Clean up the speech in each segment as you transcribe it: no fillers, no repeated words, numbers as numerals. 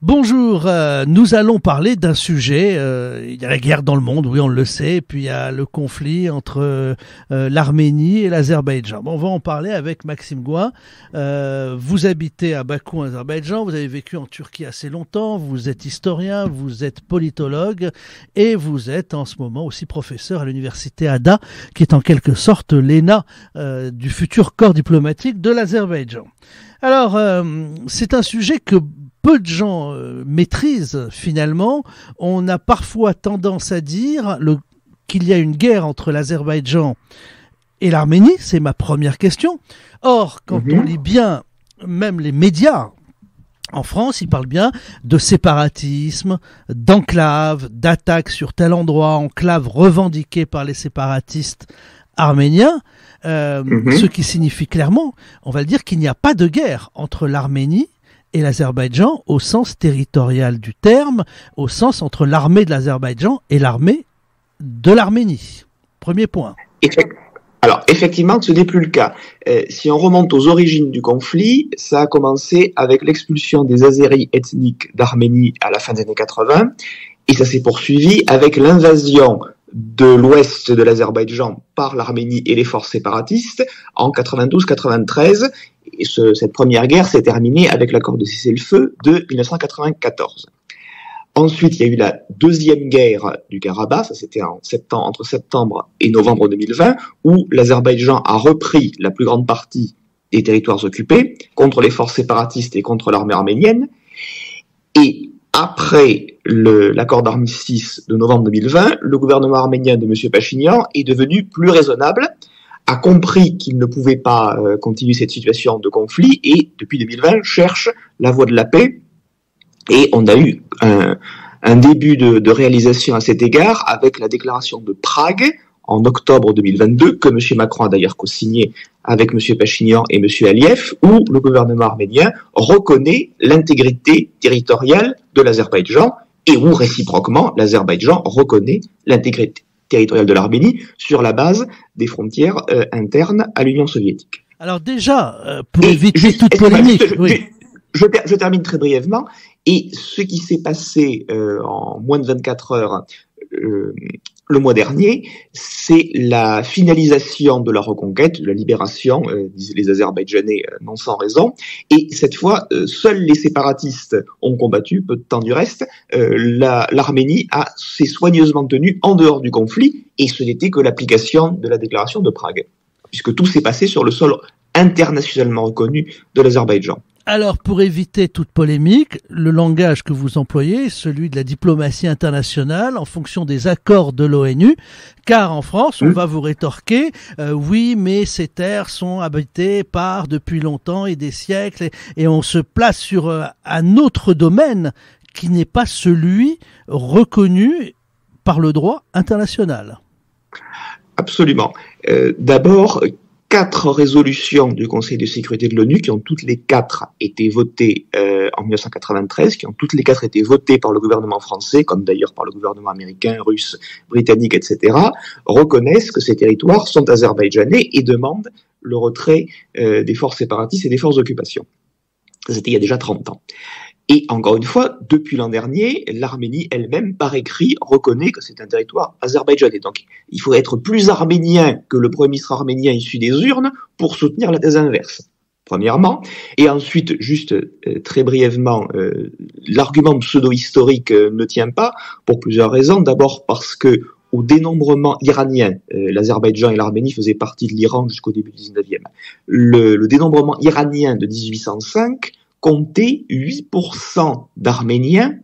Bonjour, nous allons parler d'un sujet, il y a la guerre dans le monde, oui on le sait, puis il y a le conflit entre l'Arménie et l'Azerbaïdjan. Bon, on va en parler avec Maxime Gouin. Vous habitez à Bakou, en Azerbaïdjan, vous avez vécu en Turquie assez longtemps, vous êtes historien, vous êtes politologue et vous êtes en ce moment aussi professeur à l'université Ada, qui est en quelque sorte l'ENA du futur corps diplomatique de l'Azerbaïdjan. Alors, c'est un sujet que peu de gens maîtrisent finalement. On a parfois tendance à dire qu'il y a une guerre entre l'Azerbaïdjan et l'Arménie, c'est ma première question. Or, quand on lit bien, même les médias en France, ils parlent bien de séparatisme, d'enclave, d'attaque sur tel endroit, enclave revendiquée par les séparatistes arméniens, ce qui signifie clairement, on va le dire, qu'il n'y a pas de guerre entre l'Arménie et l'Azerbaïdjan au sens territorial du terme, au sens entre l'armée de l'Azerbaïdjan et l'armée de l'Arménie. Premier point. Alors, effectivement, ce n'est plus le cas. Si on remonte aux origines du conflit, ça a commencé avec l'expulsion des Azéris ethniques d'Arménie à la fin des années 80, et ça s'est poursuivi avec l'invasion de l'ouest de l'Azerbaïdjan par l'Arménie et les forces séparatistes en 92-93. Et cette première guerre s'est terminée avec l'accord de cessez-le-feu de 1994. Ensuite, il y a eu la deuxième guerre du Karabakh, ça c'était entre septembre et novembre 2020, où l'Azerbaïdjan a repris la plus grande partie des territoires occupés contre les forces séparatistes et contre l'armée arménienne. Et après l'accord d'armistice de novembre 2020, le gouvernement arménien de M. Pachinian est devenu plus raisonnable, a compris qu'il ne pouvait pas continuer cette situation de conflit et, depuis 2020, cherche la voie de la paix. Et on a eu un début de réalisation à cet égard avec la déclaration de Prague en octobre 2022, que M. Macron a d'ailleurs co-signé avec M. Pachinian et M. Aliyev, où le gouvernement arménien reconnaît l'intégrité territoriale de l'Azerbaïdjan et où, réciproquement, l'Azerbaïdjan reconnaît l'intégrité territoriale de l'Arménie sur la base des frontières internes à l'Union soviétique. Alors déjà, pour éviter toute polémique... Je termine très brièvement. Et ce qui s'est passé en moins de 24 heures le mois dernier, c'est la finalisation de la reconquête, de la libération, disent les Azerbaïdjanais non sans raison. Et cette fois, seuls les séparatistes ont combattu, peu de temps du reste. L'Arménie s'est soigneusement tenue en dehors du conflit, et ce n'était que l'application de la déclaration de Prague, puisque tout s'est passé sur le sol internationalement reconnu de l'Azerbaïdjan. Alors, pour éviter toute polémique, le langage que vous employez est celui de la diplomatie internationale en fonction des accords de l'ONU, car en France, on va vous rétorquer, oui, mais ces terres sont habitées par depuis longtemps et des siècles, et on se place sur un autre domaine qui n'est pas celui reconnu par le droit international. Absolument. D'abord, 4 résolutions du Conseil de sécurité de l'ONU qui ont toutes les 4 été votées en 1993, qui ont toutes les 4 été votées par le gouvernement français, comme d'ailleurs par le gouvernement américain, russe, britannique, etc., reconnaissent que ces territoires sont azerbaïdjanais et demandent le retrait des forces séparatistes et des forces d'occupation. C'était il y a déjà 30 ans. Et encore une fois, depuis l'an dernier, l'Arménie elle-même, par écrit, reconnaît que c'est un territoire azerbaïdjanais. Donc, il faut être plus arménien que le premier ministre arménien issu des urnes pour soutenir la thèse inverse, premièrement. Et ensuite, juste très brièvement, l'argument pseudo-historique ne tient pas pour plusieurs raisons. D'abord parce que au dénombrement iranien, l'Azerbaïdjan et l'Arménie faisaient partie de l'Iran jusqu'au début du 19e. Le dénombrement iranien de 1805 comptait 8% d'Arméniens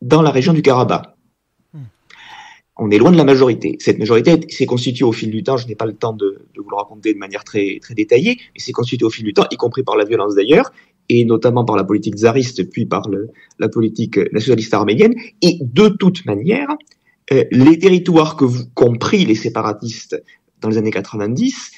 dans la région du Karabakh. On est loin de la majorité. Cette majorité s'est constituée au fil du temps, je n'ai pas le temps de vous le raconter de manière très, très détaillée, mais s'est constituée au fil du temps, y compris par la violence d'ailleurs, et notamment par la politique tsariste, puis par la politique nationaliste arménienne. Et de toute manière, les territoires qu'ont pris les séparatistes dans les années 90,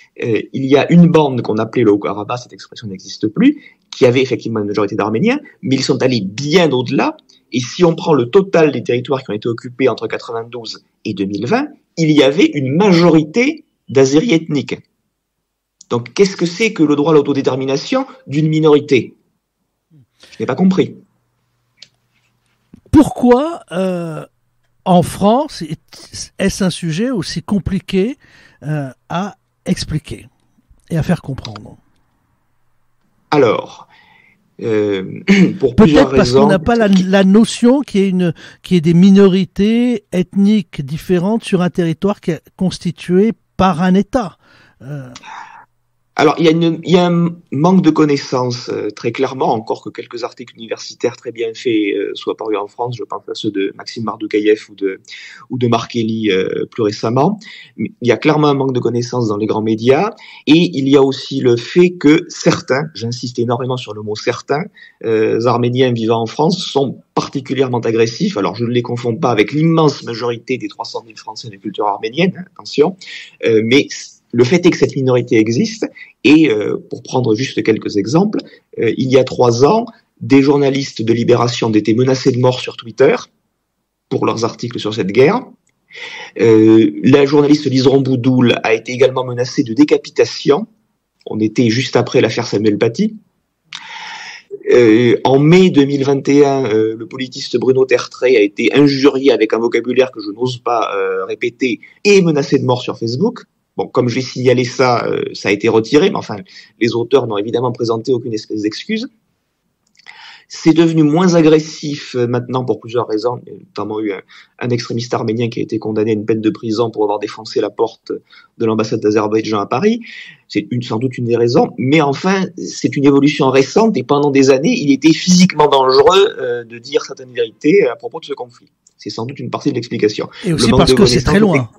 il y a une bande qu'on appelait le Haut-Karabakh, cette expression n'existe plus, qui avait effectivement une majorité d'Arméniens, mais ils sont allés bien au-delà, et si on prend le total des territoires qui ont été occupés entre 92 et 2020, il y avait une majorité d'Azéris ethniques. Donc qu'est-ce que c'est que le droit à l'autodétermination d'une minorité ? Je n'ai pas compris. pourquoi en France est-ce un sujet aussi compliqué à expliquer et à faire comprendre? Alors, pour peut-être plusieurs parce raisons. qu'on n'a pas la notion qu'il y ait des minorités ethniques différentes sur un territoire qui est constitué par un État. Alors, il y a un manque de connaissances, très clairement, encore que quelques articles universitaires très bien faits soient parus en France. Je pense à ceux de Maxime Mardoukaïev ou de Marc Ely plus récemment. Il y a clairement un manque de connaissances dans les grands médias. Et il y a aussi le fait que certains, j'insiste énormément sur le mot certains, Arméniens vivant en France sont particulièrement agressifs. Alors, je ne les confonds pas avec l'immense majorité des 300 000 Français de culture arménienne, attention, mais le fait est que cette minorité existe, et pour prendre juste quelques exemples, il y a 3 ans, des journalistes de Libération étaient menacés de mort sur Twitter pour leurs articles sur cette guerre. La journaliste Liseron Boudoul a été également menacée de décapitation. On était juste après l'affaire Samuel Paty. En mai 2021, le politiste Bruno Tertrais a été injurié avec un vocabulaire que je n'ose pas répéter et menacé de mort sur Facebook. Bon, comme j'ai signalé ça, ça a été retiré, mais enfin, les auteurs n'ont évidemment présenté aucune espèce d'excuse. C'est devenu moins agressif maintenant pour plusieurs raisons. Il y a notamment eu un extrémiste arménien qui a été condamné à une peine de prison pour avoir défoncé la porte de l'ambassade d'Azerbaïdjan à Paris. C'est sans doute une des raisons, mais enfin, c'est une évolution récente, et pendant des années, il était physiquement dangereux de dire certaines vérités à propos de ce conflit. C'est sans doute une partie de l'explication. Et aussi parce que c'est très loin.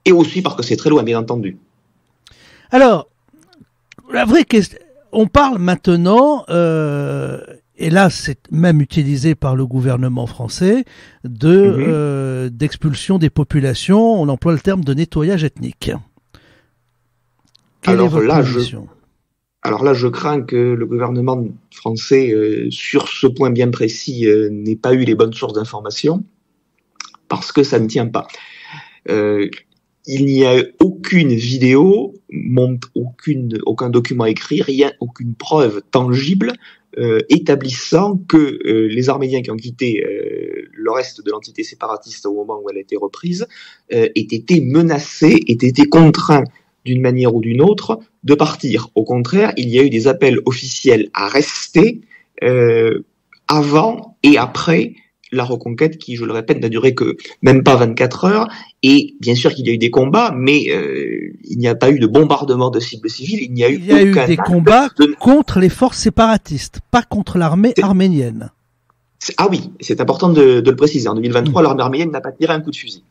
Et aussi parce que c'est très loin, bien entendu. Alors, la vraie question, on parle maintenant, et là c'est même utilisé par le gouvernement français, d'expulsion des populations. On emploie le terme de nettoyage ethnique. Quelle est votre position ? Alors là, je crains que le gouvernement français, sur ce point bien précis, n'ait pas eu les bonnes sources d'information, parce que ça ne tient pas. Il n'y a aucune vidéo, aucun document écrit, rien, aucune preuve tangible établissant que les Arméniens qui ont quitté le reste de l'entité séparatiste au moment où elle a été reprise aient été menacés, aient été contraints d'une manière ou d'une autre de partir. Au contraire, il y a eu des appels officiels à rester avant et après la reconquête qui, je le répète, n'a duré que même pas 24 heures. Et bien sûr qu'il y a eu des combats, mais il n'y a pas eu de bombardement de cibles civiles. Il y a eu des combats contre les forces séparatistes, pas contre l'armée arménienne. Ah oui, c'est important de le préciser. En 2023, l'armée arménienne n'a pas tiré un coup de fusil.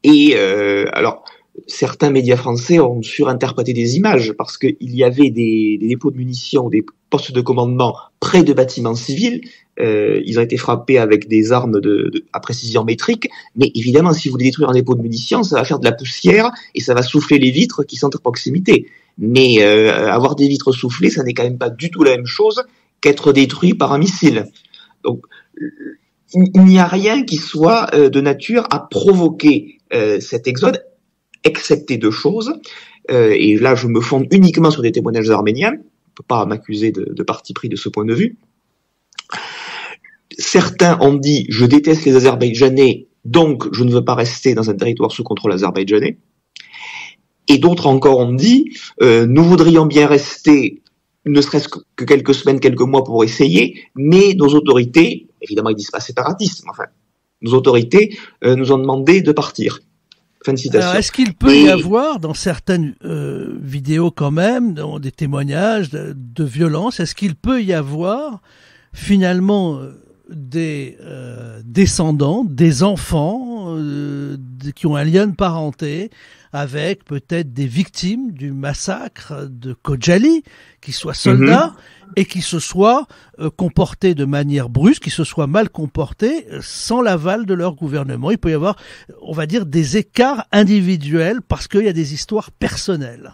Et alors, certains médias français ont surinterprété des images parce qu'il y avait des dépôts de munitions, des postes de commandement près de bâtiments civils. Ils ont été frappés avec des armes à précision métrique, mais évidemment, si vous voulez détruire un dépôt de munitions, ça va faire de la poussière et ça va souffler les vitres qui sont à proximité. Mais avoir des vitres soufflées, ça n'est quand même pas du tout la même chose qu'être détruit par un missile. Donc, il n'y a rien qui soit de nature à provoquer cet exode, excepté 2 choses. Et là, je me fonde uniquement sur des témoignages arméniens. On ne peut pas m'accuser de parti pris de ce point de vue. Certains ont dit « je déteste les Azerbaïdjanais, donc je ne veux pas rester dans un territoire sous contrôle azerbaïdjanais ». Et d'autres encore ont dit « nous voudrions bien rester, ne serait-ce que quelques semaines, quelques mois pour essayer, mais nos autorités, évidemment ils disent pas séparatistes, mais enfin, nos autorités nous ont demandé de partir ». Fin de citation. Alors, est-ce qu'il peut y avoir dans certaines vidéos quand même, dans des témoignages de violence, est-ce qu'il peut y avoir finalement des descendants, des enfants qui ont un lien de parenté avec peut-être des victimes du massacre de Khojaly, qui soient soldats et qui se soient comportés de manière brusque, qui se soient mal comportés sans l'aval de leur gouvernement. Il peut y avoir, on va dire, des écarts individuels parce qu'il y a des histoires personnelles.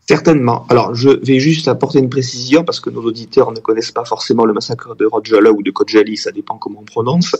Certainement. Alors, je vais juste apporter une précision parce que nos auditeurs ne connaissent pas forcément le massacre de Rojava ou de Khojaly, ça dépend comment on prononce.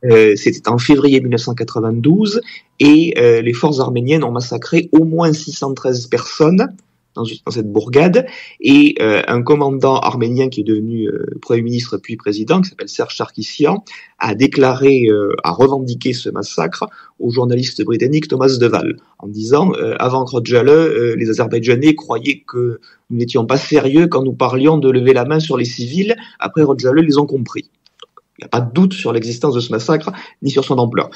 C'était en février 1992 et les forces arméniennes ont massacré au moins 613 personnes, dans cette bourgade, et un commandant arménien qui est devenu Premier ministre puis président, qui s'appelle Serge Sarkissian, a déclaré, a revendiqué ce massacre au journaliste britannique Thomas Deval, en disant avant Khojaly, les Azerbaïdjanais croyaient que nous n'étions pas sérieux quand nous parlions de lever la main sur les civils, après Khojaly, ils les ont compris. Il n'y a pas de doute sur l'existence de ce massacre, ni sur son ampleur.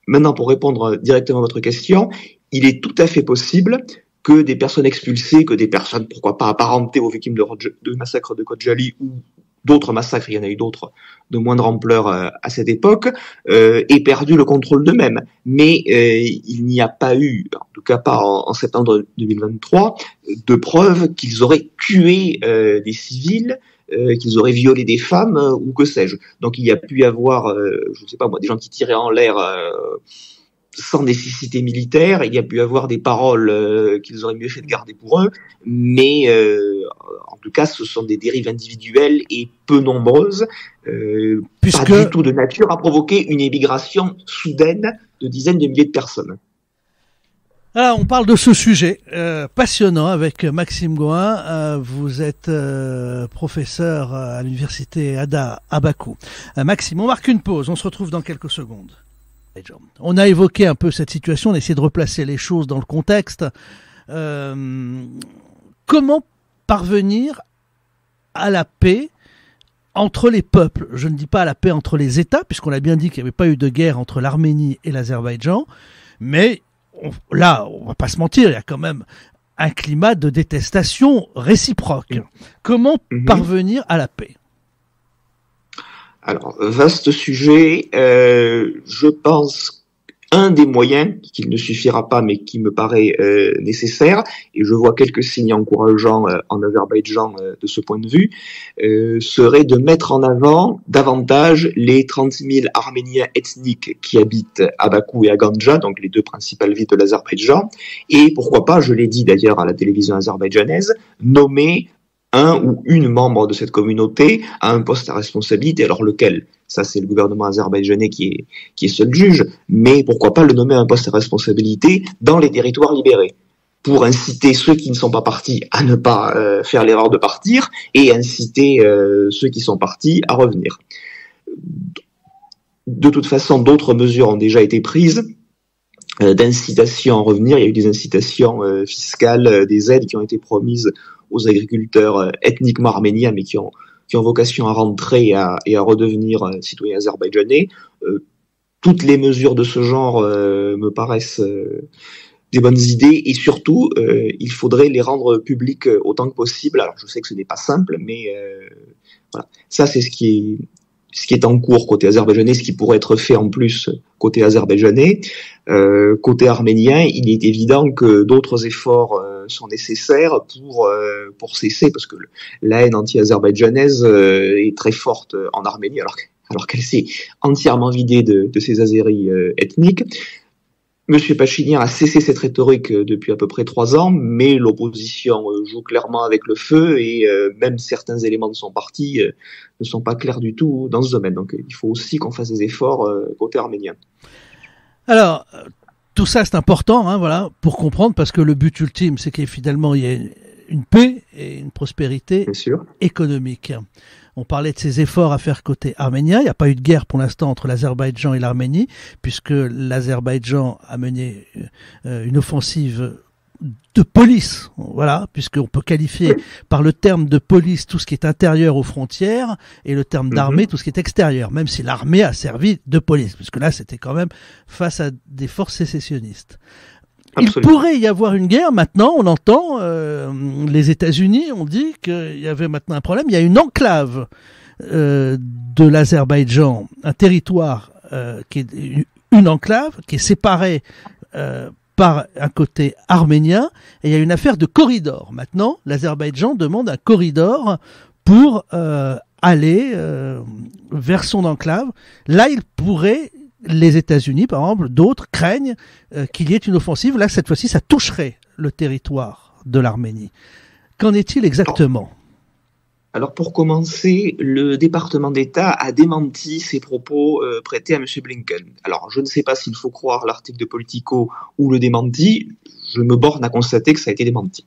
Maintenant, pour répondre directement à votre question, il est tout à fait possible que des personnes expulsées, que des personnes, pourquoi pas, apparentées aux victimes de massacre de Khojaly ou d'autres massacres, il y en a eu d'autres de moindre ampleur à cette époque, aient perdu le contrôle d'eux-mêmes. Mais il n'y a pas eu, en tout cas pas en septembre 2023, de preuves qu'ils auraient tué des civils, qu'ils auraient violé des femmes ou que sais-je. Donc il y a pu y avoir, je ne sais pas moi, des gens qui tiraient en l'air sans nécessité militaire, il y a pu avoir des paroles qu'ils auraient mieux fait de garder pour eux, mais en tout cas ce sont des dérives individuelles et peu nombreuses, pas du tout de nature à provoquer une émigration soudaine de dizaines de milliers de personnes. Alors, on parle de ce sujet passionnant avec Maxime Gouin. Vous êtes professeur à l'université Ada à Bakou. Maxime, on marque une pause, on se retrouve dans quelques secondes. On a évoqué un peu cette situation, on a essayé de replacer les choses dans le contexte. Comment parvenir à la paix entre les peuples? Je ne dis pas à la paix entre les États, puisqu'on a bien dit qu'il n'y avait pas eu de guerre entre l'Arménie et l'Azerbaïdjan, mais là, on va pas se mentir, il y a quand même un climat de détestation réciproque. Comment parvenir à la paix? Alors, vaste sujet. Je pense un des moyens, qui ne suffira pas, mais qui me paraît nécessaire, et je vois quelques signes encourageants en Azerbaïdjan de ce point de vue, serait de mettre en avant davantage les 30 000 Arméniens ethniques qui habitent à Bakou et à Ganja, donc les deux principales villes de l'Azerbaïdjan, et pourquoi pas, je l'ai dit d'ailleurs à la télévision azerbaïdjanaise, nommer un ou une membre de cette communauté à un poste à responsabilité. Alors lequel? Ça, c'est le gouvernement azerbaïdjanais qui est seul juge, mais pourquoi pas le nommer à un poste à responsabilité dans les territoires libérés, pour inciter ceux qui ne sont pas partis à ne pas faire l'erreur de partir, et inciter ceux qui sont partis à revenir. De toute façon, d'autres mesures ont déjà été prises, d'incitation à revenir. Il y a eu des incitations fiscales, des aides qui ont été promises aux agriculteurs ethniquement arméniens, mais qui ont vocation à rentrer et à redevenir citoyens azerbaïdjanais. Toutes les mesures de ce genre me paraissent des bonnes idées, et surtout, il faudrait les rendre publiques autant que possible. Alors, je sais que ce n'est pas simple, mais voilà. Ça, c'est ce qui est en cours côté azerbaïdjanais, ce qui pourrait être fait en plus côté azerbaïdjanais. Côté arménien, il est évident que d'autres efforts sont nécessaires pour cesser, parce que la haine anti-azerbaïdjanaise est très forte en Arménie, alors qu'elle s'est entièrement vidée de ses Azéris ethniques. Monsieur Pachinian a cessé cette rhétorique depuis à peu près 3 ans, mais l'opposition joue clairement avec le feu, et même certains éléments de son parti ne sont pas clairs du tout dans ce domaine. Donc il faut aussi qu'on fasse des efforts côté arménien. Alors, tout ça c'est important, hein, voilà, pour comprendre, parce que le but ultime, c'est qu'il finalement il y ait une paix et une prospérité économique. On parlait de ces efforts à faire côté arménien. Il n'y a pas eu de guerre pour l'instant entre l'Azerbaïdjan et l'Arménie, puisque l'Azerbaïdjan a mené une offensive de police, voilà, puisqu'on peut qualifier par le terme de police tout ce qui est intérieur aux frontières, et le terme d'armée tout ce qui est extérieur, même si l'armée a servi de police, puisque là c'était quand même face à des forces sécessionnistes. Absolument. Il pourrait y avoir une guerre maintenant, on entend, les États-Unis ont dit qu'il y avait maintenant un problème, il y a une enclave de l'Azerbaïdjan, un territoire qui est une enclave qui est séparée par un côté arménien, et il y a une affaire de corridor. Maintenant, l'Azerbaïdjan demande un corridor pour aller vers son enclave. Là, il pourrait, les États-Unis, par exemple, d'autres craignent qu'il y ait une offensive. Là, cette fois-ci, ça toucherait le territoire de l'Arménie. Qu'en est-il exactement ? Alors pour commencer, le département d'État a démenti ces propos prêtés à M. Blinken. Alors je ne sais pas s'il faut croire l'article de Politico ou le démenti, je me borne à constater que ça a été démenti.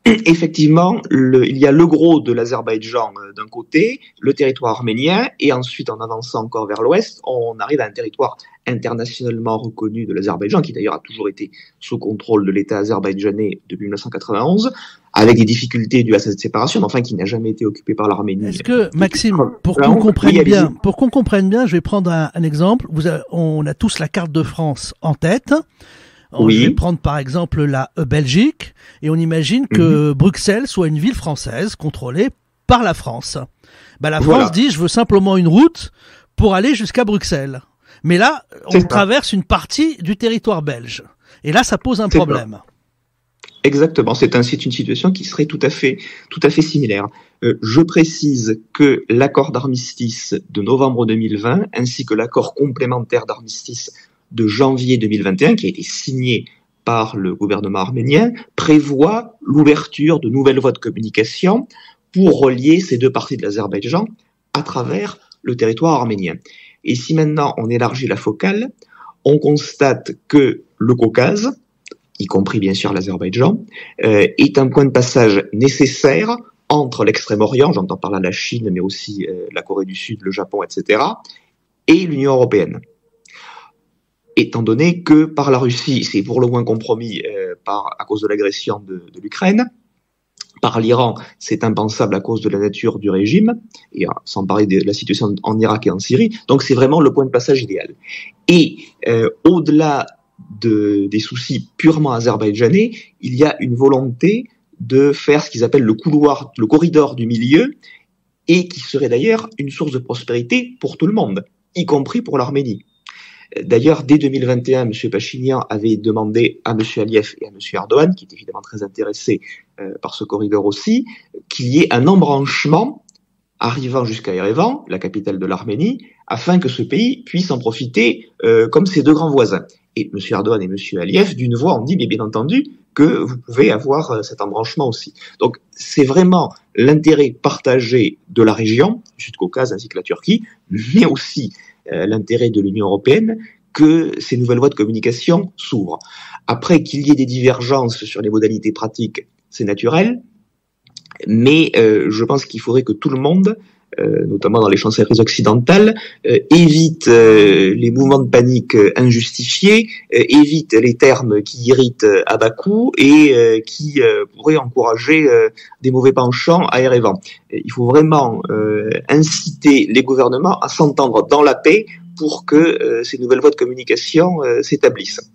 Effectivement, il y a le gros de l'Azerbaïdjan d'un côté, le territoire arménien, et ensuite, en avançant encore vers l'ouest, on arrive à un territoire internationalement reconnu de l'Azerbaïdjan, qui d'ailleurs a toujours été sous contrôle de l'État azerbaïdjanais depuis 1991, avec des difficultés dues à cette séparation, mais enfin qui n'a jamais été occupé par l'Arménie. Est-ce que, Maxime, pour qu'on comprenne bien, je vais prendre un exemple. On a tous la carte de France en tête. On va prendre par exemple la Belgique et on imagine que Bruxelles soit une ville française contrôlée par la France. La France dit je veux simplement une route pour aller jusqu'à Bruxelles. Mais là, on traverse une partie du territoire belge. Et là, ça pose un problème. Exactement, c'est une situation qui serait tout à fait similaire. Je précise que l'accord d'armistice de novembre 2020 ainsi que l'accord complémentaire d'armistice de janvier 2021, qui a été signé par le gouvernement arménien, prévoit l'ouverture de nouvelles voies de communication pour relier ces deux parties de l'Azerbaïdjan à travers le territoire arménien. Et si maintenant on élargit la focale, on constate que le Caucase, y compris bien sûr l'Azerbaïdjan, est un point de passage nécessaire entre l'Extrême-Orient, j'entends par là la Chine, mais aussi la Corée du Sud, le Japon, etc., et l'Union européenne. Étant donné que par la Russie, c'est pour le moins compromis à cause de l'agression de l'Ukraine, par l'Iran, c'est impensable à cause de la nature du régime, et sans parler de la situation en Irak et en Syrie, donc c'est vraiment le point de passage idéal. Et au-delà des soucis purement azerbaïdjanais, il y a une volonté de faire ce qu'ils appellent le corridor du milieu, et qui serait d'ailleurs une source de prospérité pour tout le monde, y compris pour l'Arménie. D'ailleurs, dès 2021, M. Pachinian avait demandé à M. Aliyev et à M. Erdogan, qui est évidemment très intéressé par ce corridor aussi, qu'il y ait un embranchement arrivant jusqu'à Erevan, la capitale de l'Arménie, afin que ce pays puisse en profiter comme ses deux grands voisins. Et M. Erdogan et M. Aliyev, d'une voix, ont dit, mais bien entendu, que vous pouvez avoir cet embranchement aussi. Donc, c'est vraiment l'intérêt partagé de la région, du Sud-Caucase ainsi que la Turquie, mais aussi l'intérêt de l'Union européenne que ces nouvelles voies de communication s'ouvrent. Après, qu'il y ait des divergences sur les modalités pratiques, c'est naturel, mais je pense qu'il faudrait que tout le monde, notamment dans les chancelleries occidentales, évite les mouvements de panique injustifiés, évite les termes qui irritent à Bakou et qui pourraient encourager des mauvais penchants à Erevan. Il faut vraiment inciter les gouvernements à s'entendre dans la paix pour que ces nouvelles voies de communication s'établissent.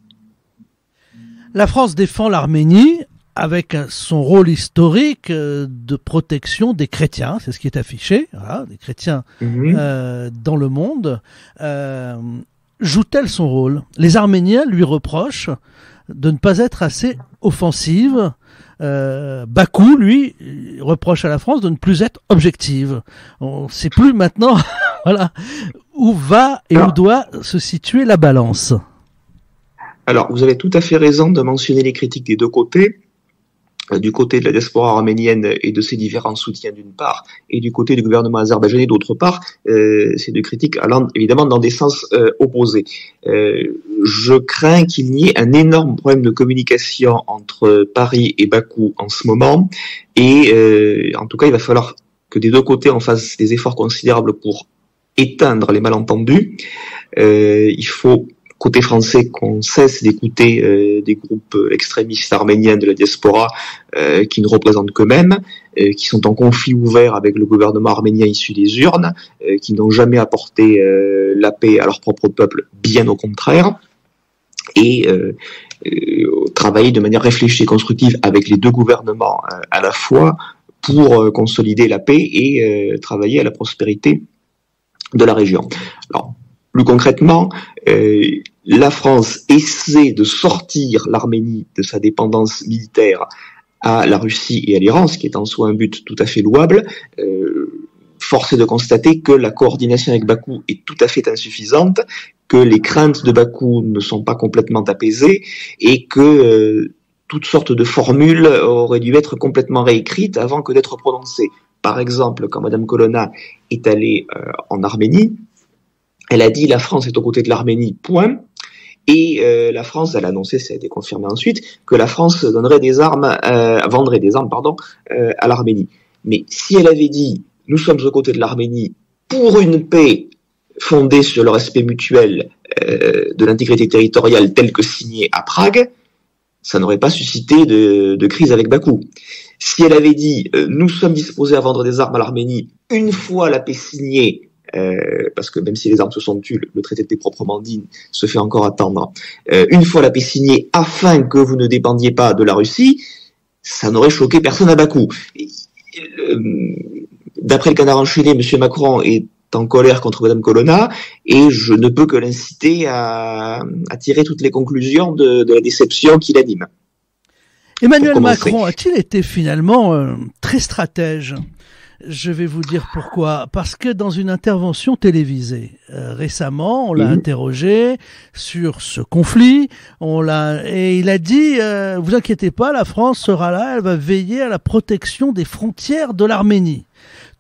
La France défend l'Arménie avec son rôle historique de protection des chrétiens, c'est ce qui est affiché, voilà, des chrétiens dans le monde. Joue-t-elle son rôle? Les Arméniens lui reprochent de ne pas être assez offensive. Bakou, lui, reproche à la France de ne plus être objective. On ne sait plus maintenant voilà, où va et où doit se situer la balance. Alors, vous avez tout à fait raison de mentionner les critiques des deux côtés. Du côté de la diaspora arménienne et de ses différents soutiens d'une part, et du côté du gouvernement azerbaïdjanais d'autre part, ces deux critiques allant évidemment dans des sens opposés. Je crains qu'il y ait un énorme problème de communication entre Paris et Bakou en ce moment, et en tout cas il va falloir que des deux côtés on fasse des efforts considérables pour éteindre les malentendus. Il faut côté français qu'on cesse d'écouter des groupes extrémistes arméniens de la diaspora qui ne représentent qu'eux-mêmes, qui sont en conflit ouvert avec le gouvernement arménien issu des urnes, qui n'ont jamais apporté la paix à leur propre peuple, bien au contraire, et travailler de manière réfléchie et constructive avec les deux gouvernements à la fois pour consolider la paix et travailler à la prospérité de la région. Alors, plus concrètement, la France essaie de sortir l'Arménie de sa dépendance militaire à la Russie et à l'Iran, ce qui est en soi un but tout à fait louable. Force est de constater que la coordination avec Bakou est tout à fait insuffisante, que les craintes de Bakou ne sont pas complètement apaisées et que toutes sortes de formules auraient dû être complètement réécrites avant que d'être prononcées. Par exemple, quand Mme Colonna est allée en Arménie, elle a dit « la France est aux côtés de l'Arménie, point ». Et la France, elle a annoncé, ça a été confirmé ensuite, que la France donnerait des armes, vendrait des armes, à l'Arménie. Mais si elle avait dit, nous sommes aux côtés de l'Arménie pour une paix fondée sur le respect mutuel de l'intégrité territoriale telle que signée à Prague, ça n'aurait pas suscité de crise avec Bakou. Si elle avait dit, nous sommes disposés à vendre des armes à l'Arménie une fois la paix signée, parce que même si les armes se sont tues, le traité de paix proprement dit se fait encore attendre, une fois la paix signée afin que vous ne dépendiez pas de la Russie, ça n'aurait choqué personne à Bakou. D'après le Canard enchaîné, M. Macron est en colère contre Mme Colonna, et je ne peux que l'inciter à tirer toutes les conclusions de la déception qui l'anime. Emmanuel Macron a-t-il été finalement très stratège ? Je vais vous dire pourquoi. Parce que dans une intervention télévisée, récemment, on l'a interrogé sur ce conflit, et il a dit, vous inquiétez pas, la France sera là, elle va veiller à la protection des frontières de l'Arménie.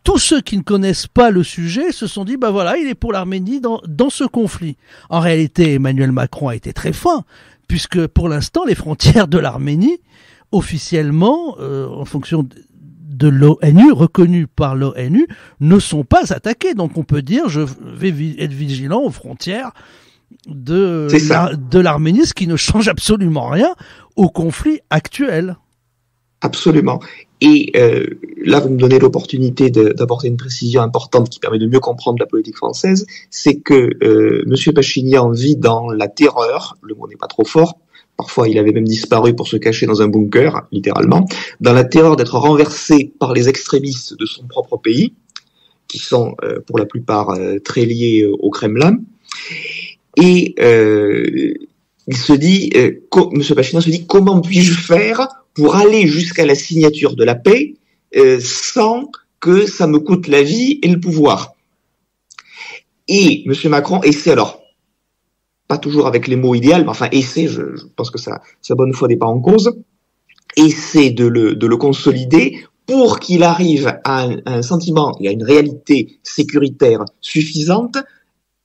Tous ceux qui ne connaissent pas le sujet se sont dit, voilà, il est pour l'Arménie dans ce conflit. En réalité, Emmanuel Macron a été très fin, puisque pour l'instant, les frontières de l'Arménie, officiellement, en fonction de l'ONU, reconnues par l'ONU, ne sont pas attaquées. Donc on peut dire, je vais être vigilant aux frontières de l'Arménie, ce qui ne change absolument rien au conflit actuel. Absolument. Et là, vous me donnez l'opportunité d'apporter une précision importante qui permet de mieux comprendre la politique française, c'est que M. Pachinian vit dans la terreur, le mot n'est pas trop fort, parfois il avait même disparu pour se cacher dans un bunker, littéralement, dans la terreur d'être renversé par les extrémistes de son propre pays, qui sont pour la plupart très liés au Kremlin, et il se dit, M. Pachinian se dit, comment puis-je faire pour aller jusqu'à la signature de la paix sans que ça me coûte la vie et le pouvoir. Et M. Macron essaie, alors, pas toujours avec les mots idéaux, mais enfin essaie, je pense que sa bonne foi n'est pas en cause, essaie de le consolider pour qu'il arrive à un sentiment et à une réalité sécuritaire suffisante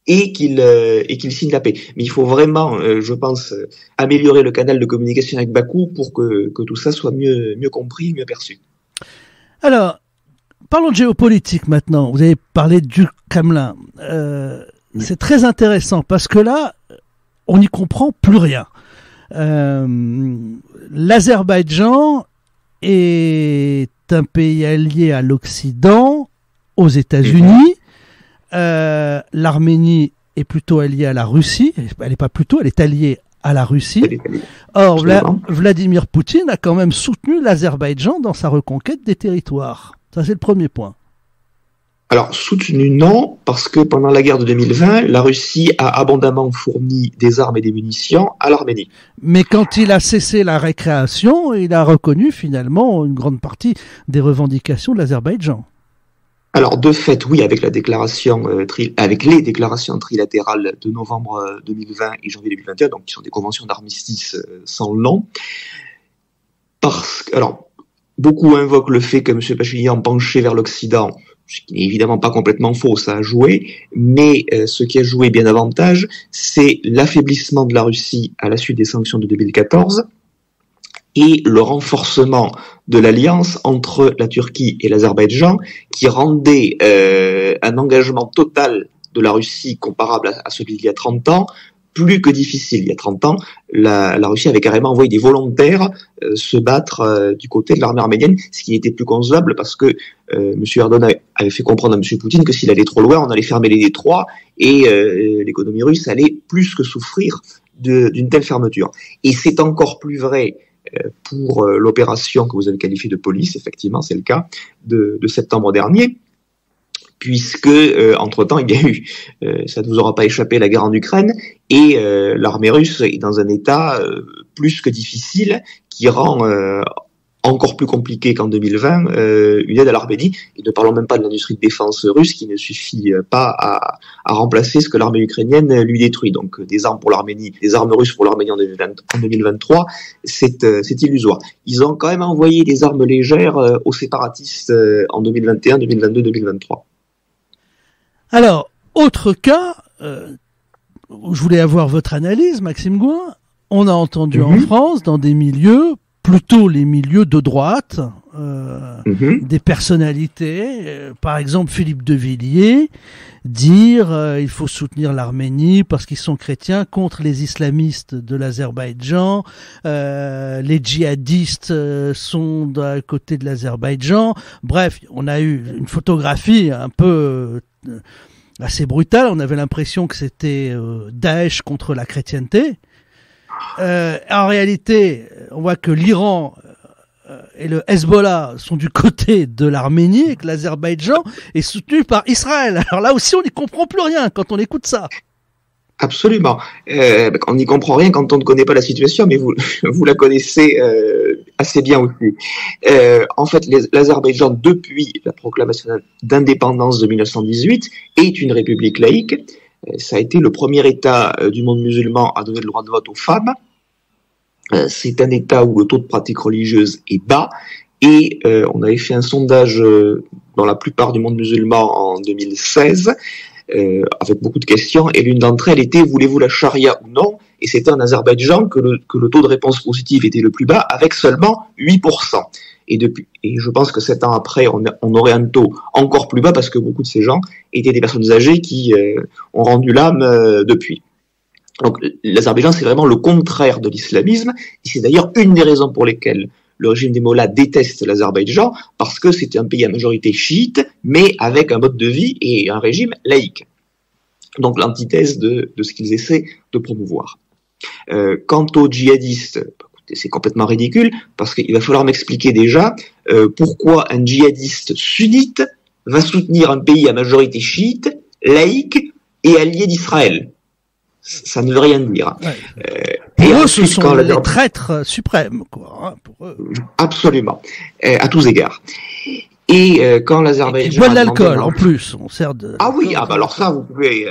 et qu'il signe la paix. Mais il faut vraiment, je pense, améliorer le canal de communication avec Bakou pour que tout ça soit mieux compris, mieux perçu. Alors, parlons de géopolitique maintenant. Vous avez parlé du Kremlin. C'est très intéressant parce que là, on n'y comprend plus rien. L'Azerbaïdjan est un pays allié à l'Occident, aux États-Unis. L'Arménie est plutôt alliée à la Russie. Elle n'est pas plutôt, elle est alliée à la Russie. Or, Vladimir Poutine a quand même soutenu l'Azerbaïdjan dans sa reconquête des territoires. Ça, c'est le premier point. Alors, soutenu, non, parce que pendant la guerre de 2020, la Russie a abondamment fourni des armes et des munitions à l'Arménie. Mais quand il a cessé la récréation, il a reconnu finalement une grande partie des revendications de l'Azerbaïdjan. Alors, de fait, oui, avec les déclarations trilatérales de novembre 2020 et janvier 2021, donc qui sont des conventions d'armistice sans le nom. Alors, beaucoup invoquent le fait que M. Pachinian penchait vers l'Occident, ce qui n'est évidemment pas complètement faux, ça a joué, mais ce qui a joué bien davantage, c'est l'affaiblissement de la Russie à la suite des sanctions de 2014, et le renforcement de l'alliance entre la Turquie et l'Azerbaïdjan, qui rendait un engagement total de la Russie comparable à celui d'il y a 30 ans, plus que difficile. Il y a 30 ans, la Russie avait carrément envoyé des volontaires se battre du côté de l'armée arménienne, ce qui était plus concevable parce que M. Erdogan avait fait comprendre à M. Poutine que s'il allait trop loin, on allait fermer les détroits et l'économie russe allait plus que souffrir d'une telle fermeture. Et c'est encore plus vrai pour l'opération que vous avez qualifiée de police, effectivement, c'est le cas, de septembre dernier, puisque, entre-temps, il y a eu, ça ne vous aura pas échappé, la guerre en Ukraine, et l'armée russe est dans un état plus que difficile, qui rend encore plus compliqué qu'en 2020 une aide à l'Arménie, et ne parlons même pas de l'industrie de défense russe qui ne suffit pas à remplacer ce que l'armée ukrainienne lui détruit. Donc des armes pour l'Arménie, des armes russes pour l'Arménie en 2023, c'est illusoire. Ils ont quand même envoyé des armes légères aux séparatistes en 2021, 2022, 2023. Alors, autre cas, je voulais avoir votre analyse, Maxime Gouin. On a entendu en France, dans des milieux, plutôt les milieux de droite, des personnalités, par exemple Philippe de Villiers, dire il faut soutenir l'Arménie parce qu'ils sont chrétiens contre les islamistes de l'Azerbaïdjan, les djihadistes sont d'un côté de l'Azerbaïdjan. Bref, on a eu une photographie un peu assez brutale. On avait l'impression que c'était Daesh contre la chrétienté. En réalité, on voit que l'Iran et le Hezbollah sont du côté de l'Arménie et que l'Azerbaïdjan est soutenu par Israël. Alors là aussi, on n'y comprend plus rien quand on écoute ça. Absolument. On n'y comprend rien quand on ne connaît pas la situation, mais vous la connaissez assez bien aussi. En fait, l'Azerbaïdjan, depuis la proclamation d'indépendance de 1918, est une république laïque. Ça a été le premier État du monde musulman à donner le droit de vote aux femmes. C'est un État où le taux de pratique religieuse est bas et on avait fait un sondage dans la plupart du monde musulman en 2016 avec beaucoup de questions et l'une d'entre elles était voulez-vous la charia ou non, et c'était en Azerbaïdjan que le taux de réponse positive était le plus bas avec seulement 8%. Et je pense que 7 ans après, on aurait un taux encore plus bas parce que beaucoup de ces gens étaient des personnes âgées qui ont rendu l'âme depuis. Donc l'Azerbaïdjan, c'est vraiment le contraire de l'islamisme, et c'est d'ailleurs une des raisons pour lesquelles le régime des mollahs déteste l'Azerbaïdjan, parce que c'est un pays à majorité chiite, mais avec un mode de vie et un régime laïque. Donc l'antithèse de ce qu'ils essaient de promouvoir. Quant aux djihadistes, c'est complètement ridicule, parce qu'il va falloir m'expliquer déjà pourquoi un djihadiste sunnite va soutenir un pays à majorité chiite, laïque et allié d'Israël. Ça ne veut rien dire. Pour eux, ce sont les traîtres suprêmes, quoi. Hein, pour eux. Absolument, à tous égards. Et quand l'Azerbaïdjan... Ils boivent de l'alcool, en plus. On sert de... Ah oui, alors ça, vous pouvez...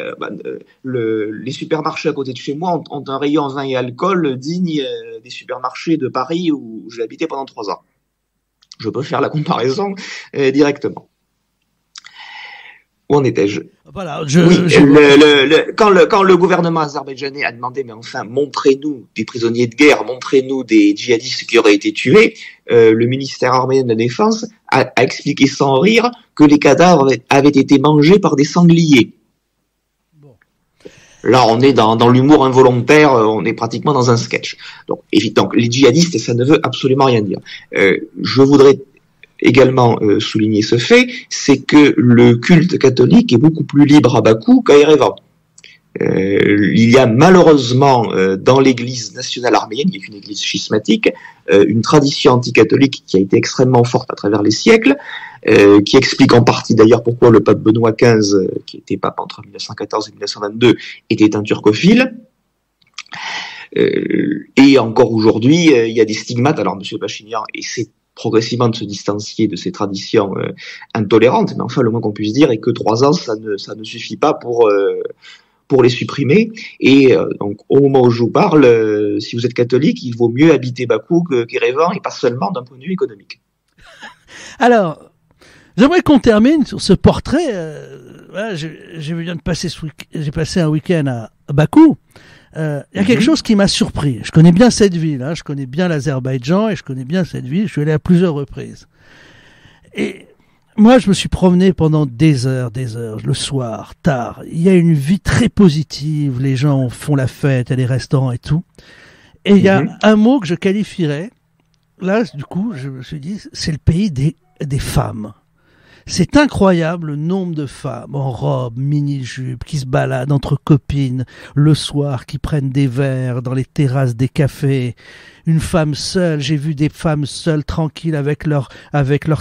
les supermarchés à côté de chez moi ont un rayon vin et alcool digne des supermarchés de Paris où j'ai habité pendant 3 ans. Je peux faire la comparaison directement. Où en étais-je? Voilà, quand le gouvernement azerbaïdjanais a demandé, mais enfin, montrez-nous des prisonniers de guerre, montrez-nous des djihadistes qui auraient été tués, le ministère arménien de la Défense a expliqué sans rire que les cadavres avaient été mangés par des sangliers. Bon. Là, on est dans l'humour involontaire, on est pratiquement dans un sketch. Donc les djihadistes, ça ne veut absolument rien dire. Je voudrais également souligner ce fait, c'est que le culte catholique est beaucoup plus libre à Bakou qu'à Erevan. Il y a malheureusement dans l'église nationale arménienne, qui est une église schismatique, une tradition anticatholique qui a été extrêmement forte à travers les siècles, qui explique en partie d'ailleurs pourquoi le pape Benoît XV, qui était pape entre 1914 et 1922, était un turcophile. Et encore aujourd'hui, il y a des stigmates. Alors, M. Pachinian essaie progressivement de se distancier de ces traditions intolérantes, mais enfin, le moins qu'on puisse dire est que 3 ans, ça ne suffit pas pour les supprimer. Et donc, au moment où je vous parle, si vous êtes catholique, il vaut mieux habiter Bakou qu'Erevan, et pas seulement d'un point de vue économique. Alors, j'aimerais qu'on termine sur ce portrait. Voilà, j'ai passé un week-end à Bakou. Il y a quelque chose qui m'a surpris. Je connais bien cette ville, je connais bien l'Azerbaïdjan et je connais bien cette ville. Je suis allé à plusieurs reprises. Et moi, je me suis promené pendant des heures, le soir, tard. Il y a une vie très positive. Les gens font la fête, il y a des restaurants et tout. Et il y a un mot que je qualifierais. Là, du coup, je me suis dit, c'est le pays des femmes. C'est incroyable le nombre de femmes en robe, mini-jupe, qui se baladent entre copines le soir, qui prennent des verres dans les terrasses des cafés. Une femme seule, j'ai vu des femmes seules, tranquilles avec leur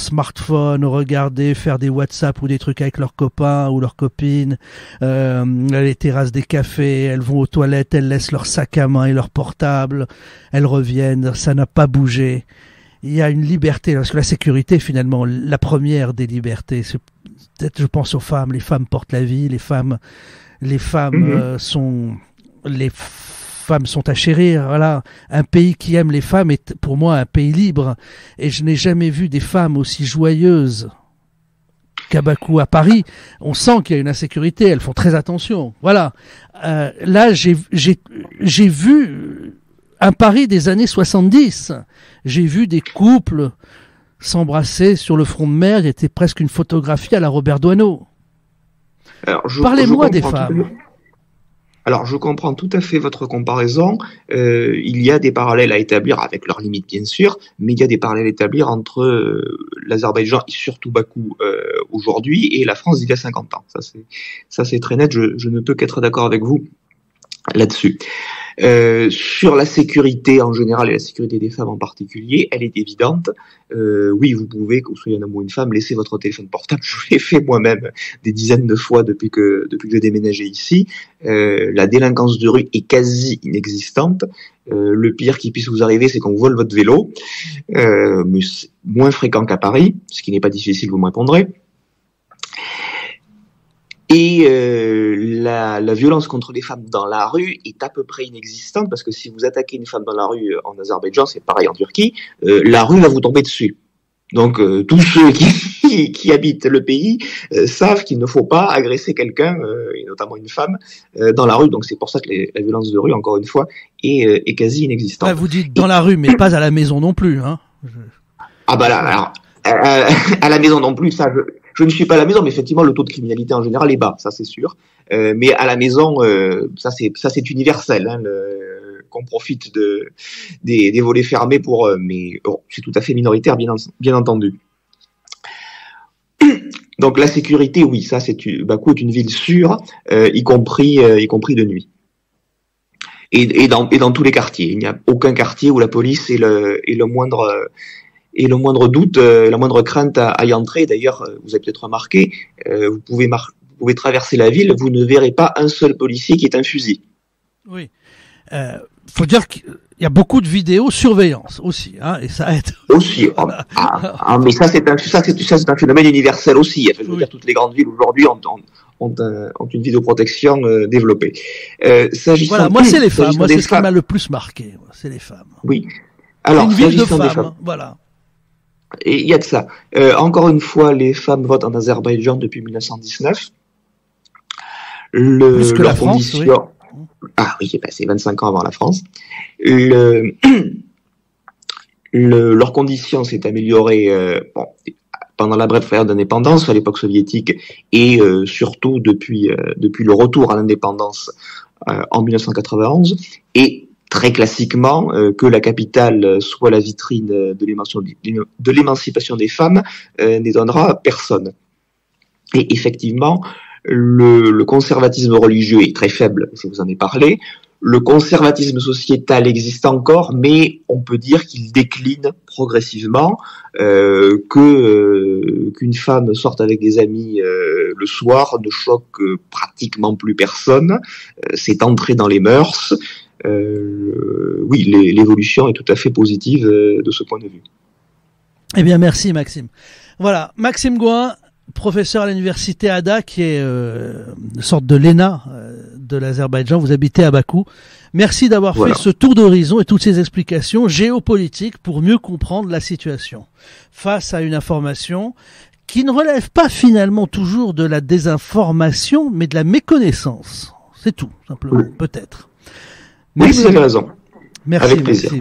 smartphone, regarder, faire des WhatsApp ou des trucs avec leurs copains ou leurs copines. Les terrasses des cafés, elles vont aux toilettes, elles laissent leur sac à main et leur portable. Elles reviennent, ça n'a pas bougé. Il y a une liberté, parce que la sécurité, finalement, la première des libertés, peut-être je pense aux femmes, les femmes portent la vie, les femmes sont à chérir, voilà. Un pays qui aime les femmes est pour moi un pays libre, et je n'ai jamais vu des femmes aussi joyeuses qu'à Bakou, à Paris, on sent qu'il y a une insécurité, elles font très attention. Voilà. Là, j'ai vu un Paris des années 70. J'ai vu des couples s'embrasser sur le front de mer, qui était presque une photographie à la Robert Doisneau. Parlez-moi des femmes. Alors, je comprends tout à fait votre comparaison. Il y a des parallèles à établir, avec leurs limites bien sûr, mais il y a des parallèles à établir entre l'Azerbaïdjan et surtout Bakou aujourd'hui et la France d'il y a 50 ans. Ça c'est très net, je ne peux qu'être d'accord avec vous là-dessus. Sur la sécurité en général et la sécurité des femmes en particulier, elle est évidente. Oui, vous pouvez, que vous soyez un homme ou une femme, laisser votre téléphone portable. Je l'ai fait moi-même des dizaines de fois depuis que j'ai déménagé ici. La délinquance de rue est quasi inexistante. Le pire qui puisse vous arriver, c'est qu'on vous vole votre vélo. Mais c'est moins fréquent qu'à Paris, ce qui n'est pas difficile, vous me répondrez. Et la violence contre les femmes dans la rue est à peu près inexistante, parce que si vous attaquez une femme dans la rue en Azerbaïdjan, c'est pareil en Turquie, la rue va vous tomber dessus. Donc tous ceux qui habitent le pays savent qu'il ne faut pas agresser quelqu'un, et notamment une femme, dans la rue. Donc c'est pour ça que la violence de rue, encore une fois, est quasi inexistante. Ouais, vous dites dans la rue, mais pas à la maison non plus, hein. Ah bah là, alors à la maison non plus, ça je ne suis pas à la maison, mais effectivement le taux de criminalité en général est bas, ça c'est sûr. Mais à la maison, ça c'est universel, hein, qu'on profite des volets fermés pour, mais c'est tout à fait minoritaire, bien entendu. Donc la sécurité, oui, ça Bakou est une ville sûre, y compris de nuit. Et dans tous les quartiers, il n'y a aucun quartier où la police est le moindre doute, la moindre crainte à y entrer. D'ailleurs, vous avez peut-être remarqué, vous pouvez traverser la ville, vous ne verrez pas un seul policier qui ait un fusil. Oui. Faut dire qu'il y a beaucoup de vidéosurveillance aussi, hein, et ça aide. Aussi. Mais ça c'est un phénomène universel aussi. Je veux dire, toutes les grandes villes aujourd'hui ont une vidéoprotection développée. Voilà, moi c'est les femmes. Moi c'est ce qui m'a le plus marqué. C'est les femmes. Oui. Alors, une ville de femmes. Voilà. Et il y a de ça. Encore une fois, les femmes votent en Azerbaïdjan depuis 1919. Plus que la France, oui. Ah oui, c'est 25 ans avant la France. Leur condition s'est améliorée pendant la brève période d'indépendance à l'époque soviétique et surtout depuis le retour à l'indépendance en 1991. Et très classiquement, que la capitale soit la vitrine de l'émancipation des femmes n'étonnera personne. Et effectivement, le conservatisme religieux est très faible, je vous en ai parlé. Le conservatisme sociétal existe encore, mais on peut dire qu'il décline progressivement, qu'une femme sorte avec des amis le soir ne choque pratiquement plus personne. C'est entré dans les mœurs. Oui, l'évolution est tout à fait positive de ce point de vue. Eh bien, merci Maxime. Voilà, Maxime Gouin, professeur à l'université Ada, qui est une sorte de l'ENA de l'Azerbaïdjan. Vous habitez à Bakou. Merci d'avoir fait ce tour d'horizon et toutes ces explications géopolitiques pour mieux comprendre la situation face à une information qui ne relève pas finalement toujours de la désinformation, mais de la méconnaissance. C'est tout, simplement, peut-être. Oui, vous avez raison. Merci. Avec plaisir. Merci.